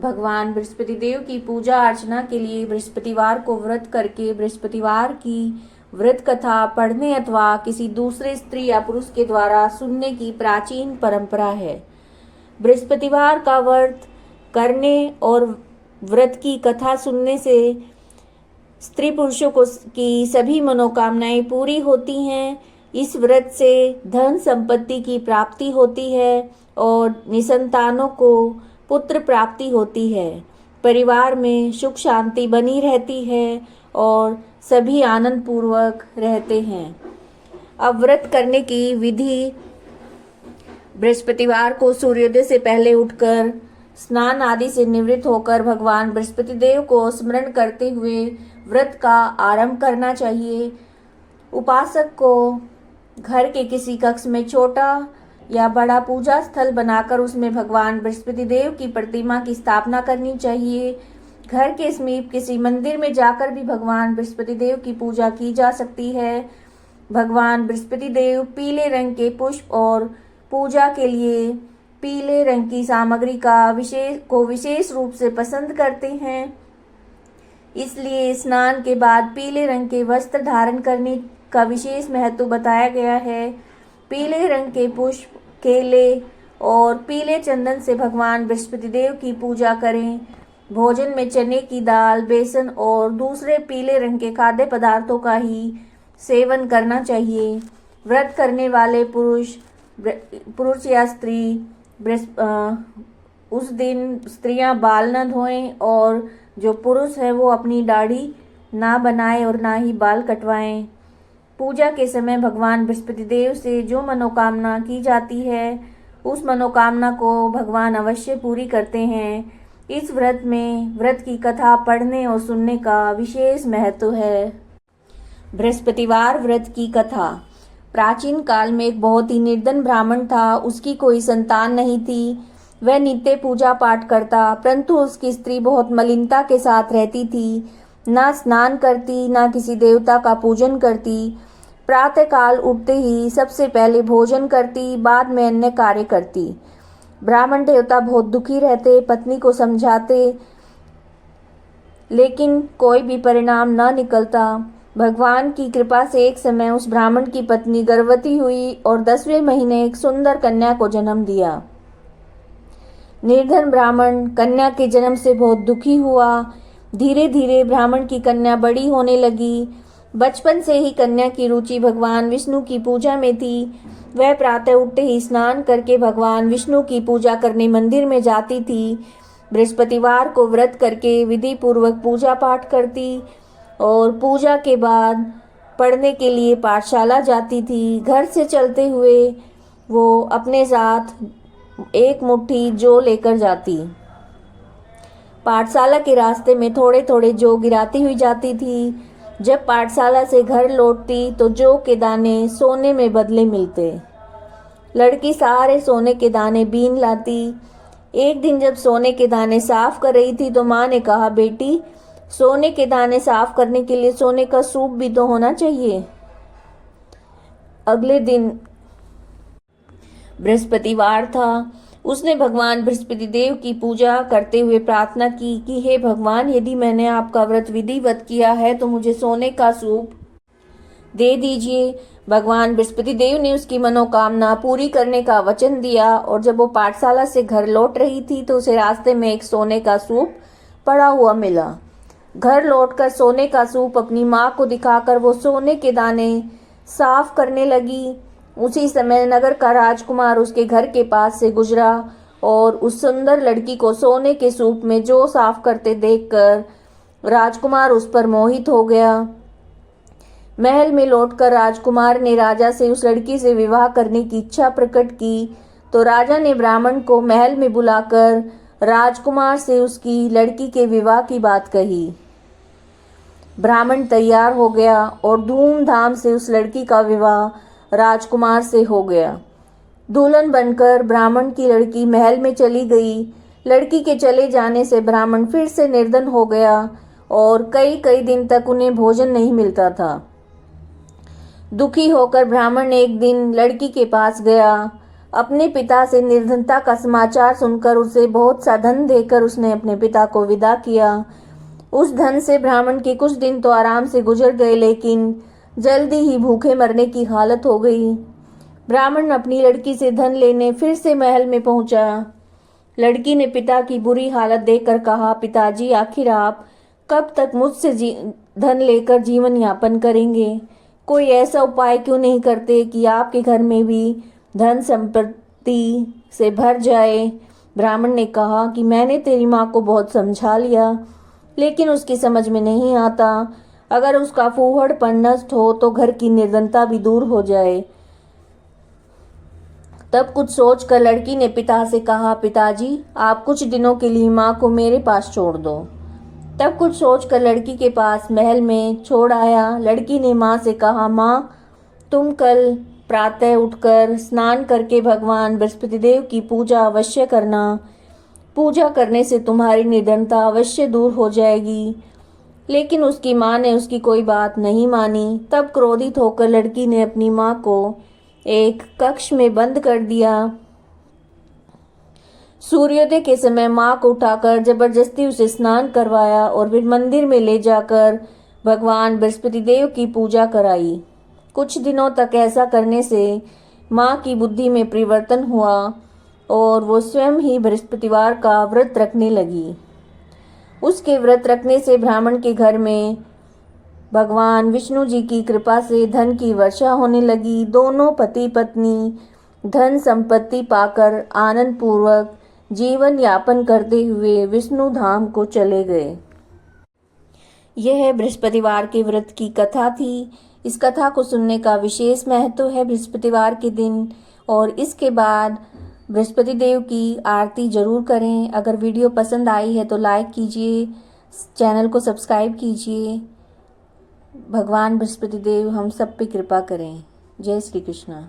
भगवान बृहस्पति देव की पूजा अर्चना के लिए बृहस्पतिवार को व्रत करके बृहस्पतिवार की व्रत कथा पढ़ने अथवा किसी दूसरे स्त्री या पुरुष के द्वारा सुनने की प्राचीन परंपरा है। बृहस्पतिवार का व्रत करने और व्रत की कथा सुनने से स्त्री पुरुषों को की सभी मनोकामनाएं पूरी होती हैं। इस व्रत से धन संपत्ति की प्राप्ति होती है और निसंतानों को पुत्र प्राप्ति होती है। परिवार में सुख शांति बनी रहती है और सभी आनंद पूर्वक रहते हैं। अब व्रत करने की विधि: बृहस्पतिवार को सूर्योदय से पहले उठकर स्नान आदि से निवृत्त होकर भगवान बृहस्पति देव को स्मरण करते हुए व्रत का आरंभ करना चाहिए। उपासक को घर के किसी कक्ष में छोटा या बड़ा पूजा स्थल बनाकर उसमें भगवान बृहस्पति देव की प्रतिमा की स्थापना करनी चाहिए। घर के समीप किसी मंदिर में जाकर भी भगवान बृहस्पति देव की पूजा की जा सकती है। भगवान बृहस्पति देव पीले रंग के पुष्प और पूजा के लिए पीले रंग की सामग्री का विशेष रूप से पसंद करते हैं। इसलिए स्नान के बाद पीले रंग के वस्त्र धारण करने का विशेष महत्व बताया गया है। पीले रंग के पुष्प, केले और पीले चंदन से भगवान बृहस्पति देव की पूजा करें। भोजन में चने की दाल, बेसन और दूसरे पीले रंग के खाद्य पदार्थों का ही सेवन करना चाहिए। व्रत करने वाले पुरुष या स्त्री उस दिन स्त्रियां बाल न धोएं और जो पुरुष है वो अपनी दाढ़ी ना बनाए और ना ही बाल कटवाएं। पूजा के समय भगवान बृहस्पति देव से जो मनोकामना की जाती है उस मनोकामना को भगवान अवश्य पूरी करते हैं। इस व्रत में व्रत की कथा पढ़ने और सुनने का विशेष महत्व है। बृहस्पतिवार व्रत की कथा। प्राचीन काल में एक बहुत ही निर्धन ब्राह्मण था। उसकी कोई संतान नहीं थी। वह नित्य पूजा पाठ करता, परंतु उसकी स्त्री बहुत मलिनता के साथ रहती थी। ना स्नान करती, ना किसी देवता का पूजन करती। प्रातः काल उठते ही सबसे पहले भोजन करती, बाद में अन्य कार्य करती। ब्राह्मण देवता बहुत दुखी रहते, पत्नी को समझाते, लेकिन कोई भी परिणाम न निकलता। भगवान की कृपा से एक समय उस ब्राह्मण की पत्नी गर्भवती हुई और 10वें महीने एक सुंदर कन्या को जन्म दिया। निर्धन ब्राह्मण कन्या के जन्म से बहुत दुखी हुआ। धीरे धीरे ब्राह्मण की कन्या बड़ी होने लगी। बचपन से ही कन्या की रुचि भगवान विष्णु की पूजा में थी। वह प्रातः उठते ही स्नान करके भगवान विष्णु की पूजा करने मंदिर में जाती थी। बृहस्पतिवार को व्रत करके विधि पूर्वक पूजा पाठ करती और पूजा के बाद पढ़ने के लिए पाठशाला जाती थी। घर से चलते हुए वो अपने साथ एक मुट्ठी जौ लेकर जाती। पाठशाला के रास्ते में थोड़े थोड़े जौ गिराती हुई जाती थी। जब पाठशाला से घर लौटती तो जौ के दाने सोने में बदले मिलते। लड़की सारे सोने के दाने बीन लाती। एक दिन जब सोने के दाने साफ कर रही थी तो माँ ने कहा, बेटी, सोने के दाने साफ करने के लिए सोने का सूप भी तो होना चाहिए। अगले दिन बृहस्पतिवार था। उसने भगवान बृहस्पति देव की पूजा करते हुए प्रार्थना की कि हे भगवान, यदि मैंने आपका व्रत विधिवत किया है तो मुझे सोने का सूप दे दीजिए। भगवान बृहस्पति देव ने उसकी मनोकामना पूरी करने का वचन दिया और जब वो पाठशाला से घर लौट रही थी तो उसे रास्ते में एक सोने का सूप पड़ा हुआ मिला। घर लौटकर सोने का सूप अपनी माँ को दिखाकर वो सोने के दाने साफ करने लगी। उसी समय नगर का राजकुमार उसके घर के पास से गुजरा और उस सुंदर लड़की को सोने के सूप में जौ साफ करते देखकर राजकुमार उस पर मोहित हो गया। महल में लौटकर राजकुमार ने राजा से उस लड़की से विवाह करने की इच्छा प्रकट की तो राजा ने ब्राह्मण को महल में बुलाकर राजकुमार से उसकी लड़की के विवाह की बात कही। ब्राह्मण तैयार हो गया और धूमधाम से उस लड़की का विवाह राजकुमार से हो गया। दुल्हन बनकर ब्राह्मण की लड़की महल में चली गई। लड़की के चले जाने से ब्राह्मण फिर से निर्धन हो गया और कई कई दिन तक उन्हें भोजन नहीं मिलता था। दुखी होकर ब्राह्मण एक दिन लड़की के पास गया। अपने पिता से निर्धनता का समाचार सुनकर उसे बहुत सा धन देकर उसने अपने पिता को विदा किया। उस धन से ब्राह्मण के कुछ दिन तो आराम से गुजर गए, लेकिन जल्दी ही भूखे मरने की हालत हो गई। ब्राह्मण अपनी लड़की से धन लेने फिर से महल में पहुंचा। लड़की ने पिता की बुरी हालत देखकर कहा, पिताजी, आखिर आप कब तक मुझसे धन लेकर जीवन यापन करेंगे? कोई ऐसा उपाय क्यों नहीं करते कि आपके घर में भी धन संपत्ति से भर जाए? ब्राह्मण ने कहा कि मैंने तेरी माँ को बहुत समझा लिया, लेकिन उसकी समझ में नहीं आता। अगर उसका फूहड़पन नष्ट हो तो घर की निर्धनता भी दूर हो जाए। तब कुछ सोचकर लड़की ने पिता से कहा, पिताजी, आप कुछ दिनों के लिए माँ को मेरे पास छोड़ दो। तब कुछ सोचकर लड़की के पास महल में छोड़ आया। लड़की ने माँ से कहा, माँ, तुम कल प्रातः उठकर स्नान करके भगवान बृहस्पति देव की पूजा अवश्य करना। पूजा करने से तुम्हारी निर्धनता अवश्य दूर हो जाएगी। लेकिन उसकी माँ ने उसकी कोई बात नहीं मानी। तब क्रोधित होकर लड़की ने अपनी माँ को एक कक्ष में बंद कर दिया। सूर्योदय के समय माँ को उठाकर जबरदस्ती उसे स्नान करवाया और फिर मंदिर में ले जाकर भगवान बृहस्पति देव की पूजा कराई। कुछ दिनों तक ऐसा करने से माँ की बुद्धि में परिवर्तन हुआ और वो स्वयं ही बृहस्पतिवार का व्रत रखने लगी। उसके व्रत रखने से ब्राह्मण के घर में भगवान विष्णु जी की कृपा से धन की वर्षा होने लगी। दोनों पति पत्नी धन संपत्ति पाकर आनंद पूर्वक जीवन यापन करते हुए विष्णु धाम को चले गए। यह बृहस्पतिवार के व्रत की कथा थी। इस कथा को सुनने का विशेष महत्व है बृहस्पतिवार के दिन, और इसके बाद बृहस्पति देव की आरती जरूर करें। अगर वीडियो पसंद आई है तो लाइक कीजिए, चैनल को सब्सक्राइब कीजिए। भगवान बृहस्पति देव हम सब पे कृपा करें। जय श्री कृष्ण।